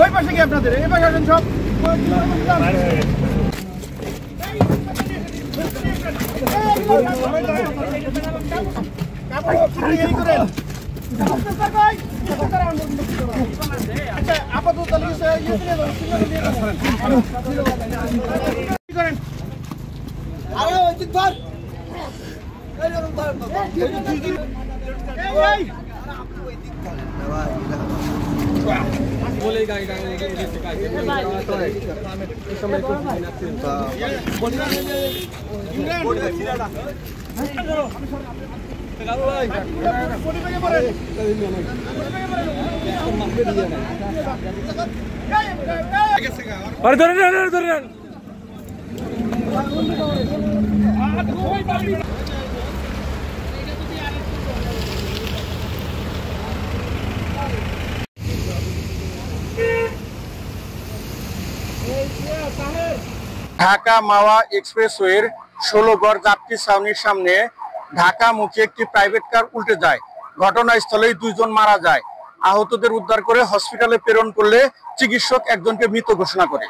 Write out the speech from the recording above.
ওই পাশে কি আপনাদের এই পাশে আসেন সব আপাতত বলে গাই গাই ঢাকা মাওয়া এক্সপ্রেসওয়ের 16 গড় যাত্রী ছাউনির সামনে ঢাকামুখী একটি প্রাইভেট কার উল্টে যায়। ঘটনাস্থলেই 2 জন মারা যায়। আহতদের উদ্ধার করে হসপিটালে প্রেরণ করলে চিকিৎসক একজনকে মৃত ঘোষণা করে।